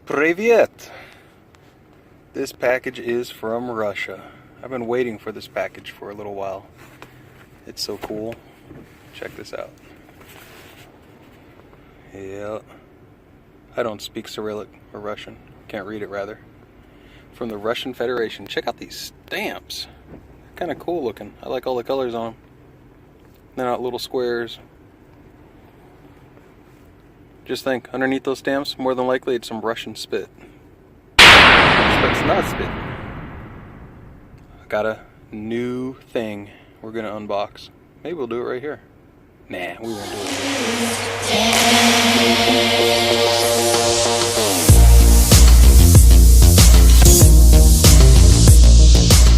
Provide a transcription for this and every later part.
Привет! This package is from Russia. I've been waiting for this package for a little while. It's so cool. Check this out. Yeah. I don't speak Cyrillic or Russian. Can't read it, rather. From the Russian Federation. Check out these stamps. They're kind of cool looking. I like all the colors on them. They're not little squares. Just think, underneath those stamps, more than likely it's some Russian spit. That's not spit. I got a new thing we're gonna unbox. Maybe we'll do it right here. Nah, we won't do it here.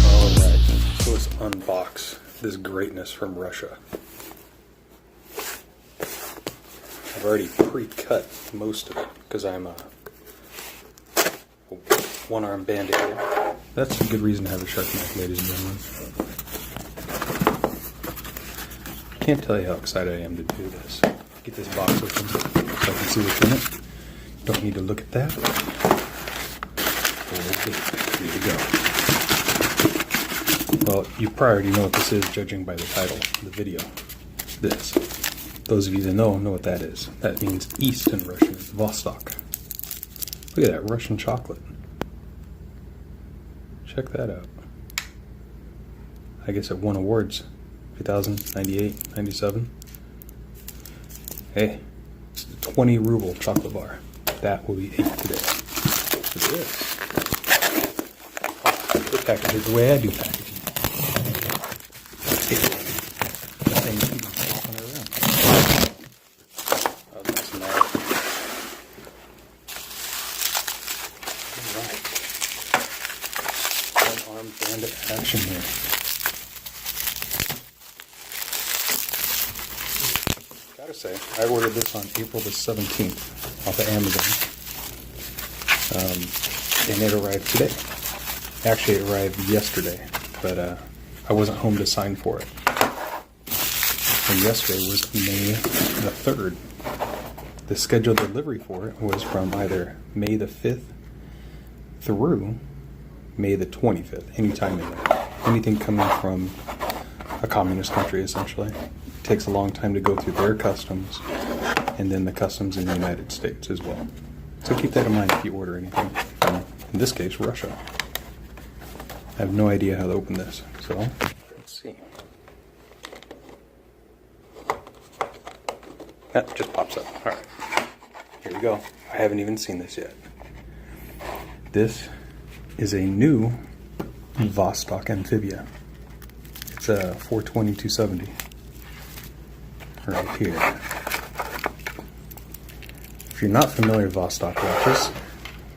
Alright, so let's unbox this greatness from Russia. I've already pre-cut most of it because I'm a one-arm bandit here. That's a good reason to have a sharp knife, ladies and gentlemen. Can't tell you how excited I am to do this. Get this box open so I can see what's in it. Don't need to look at that. Okay, here we go. Well, you probably already know what this is, judging by the title of the video. This. Those of you that know what that is. That means east in Russian. It's Vostok. Look at that Russian chocolate. Check that out. I guess it won awards. 2000, 98, 97. Hey, it's a 20 ruble chocolate bar. That will be 8 today. It is. This package is the way I do packaging. Bandit action here. Gotta say, I ordered this on April the 17th off of Amazon. And it arrived today. Actually, it arrived yesterday, but I wasn't home to sign for it. And yesterday was May the 3rd. The scheduled delivery for it was from either May the 5th through May the 25th, anytime in there. Anything coming from a communist country, essentially. It takes a long time to go through their customs, and then the customs in the United States as well. So keep that in mind if you order anything from, in this case, Russia. I have no idea how to open this, so let's see. That just pops up. Alright, here we go. I haven't even seen this yet. This is a new Vostok Amphibia. It's a 420-270 right here. If you're not familiar with Vostok watches,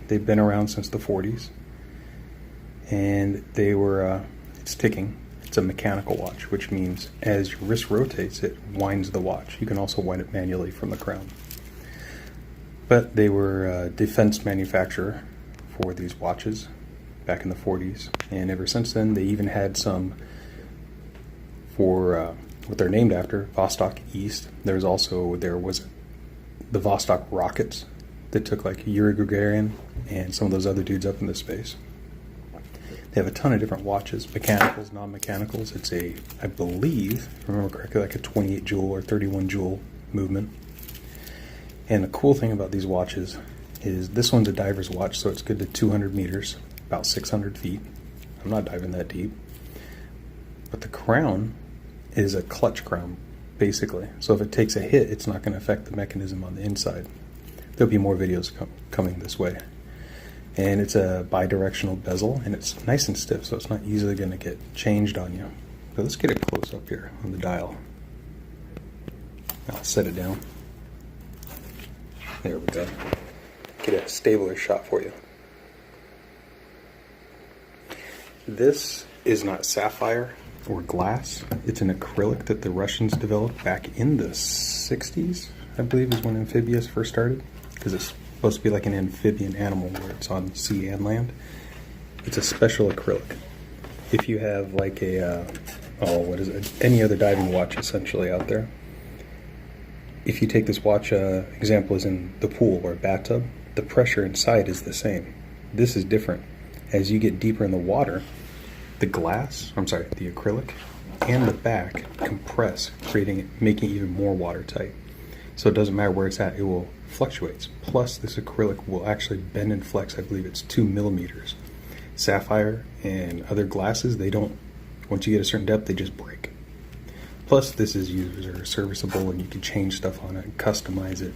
they've been around since the 40s, and they were it's ticking. It's a mechanical watch, which means as your wrist rotates, it winds the watch. You can also wind it manually from the crown. But they were a defense manufacturer for these watches back in the 40s, and ever since then they even had some for what they're named after, Vostok East. There was the Vostok rockets that took like Yuri Gagarin and some of those other dudes up into space. They have a ton of different watches, mechanicals, non-mechanicals. It's I believe, if I remember correctly, like a 28 joule or 31 joule movement. And the cool thing about these watches is this one's a diver's watch, so it's good to 200 meters. About 600 feet. I'm not diving that deep. But the crown is a clutch crown, basically. So if it takes a hit, it's not going to affect the mechanism on the inside. There'll be more videos coming this way. And it's a bi-directional bezel, and it's nice and stiff, so it's not easily going to get changed on you. So let's get it close up here on the dial. I'll set it down. There we go. Get a stabler shot for you. This is not sapphire or glass. It's an acrylic that the Russians developed back in the 60s, I believe, is when amphibias first started. Because it's supposed to be like an amphibian animal where it's on sea and land. It's a special acrylic. If you have like any other diving watch essentially out there, if you take this watch, example is in the pool or a bathtub, the pressure inside is the same. This is different. As you get deeper in the water, the acrylic and the back compress, making it even more watertight. So it doesn't matter where it's at, it will fluctuate. Plus, this acrylic will actually bend and flex. I believe it's 2 millimeters. Sapphire and other glasses, they don't, once you get a certain depth, they just break. Plus, this is user serviceable and you can change stuff on it and customize it.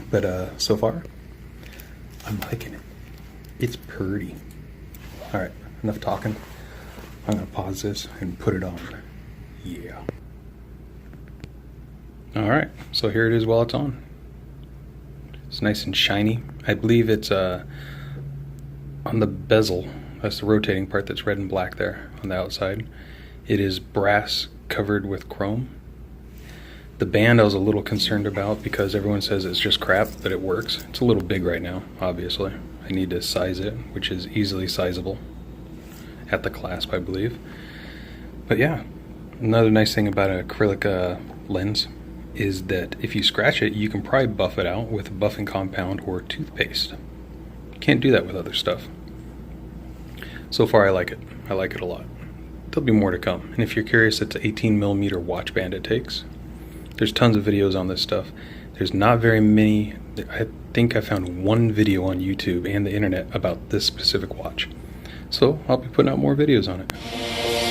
But so far, I'm liking it. It's pretty. All right, enough talking. I'm gonna pause this and put it on. Yeah. All right, so here it is while it's on. It's nice and shiny. I believe it's on the bezel. That's the rotating part that's red and black there on the outside. It is brass covered with chrome. The band I was a little concerned about because everyone says it's just crap, but it works. It's a little big right now, obviously. I need to size it, which is easily sizable at the clasp, I believe. But yeah, another nice thing about an acrylic lens is that if you scratch it, you can probably buff it out with a buffing compound or toothpaste. You can't do that with other stuff. So far, I like it. I like it a lot. There'll be more to come. And if you're curious, it's an 18mm watch band it takes. There's tons of videos on this stuff. There's not very many. I think I found one video on YouTube and the internet about this specific watch. So I'll be putting out more videos on it.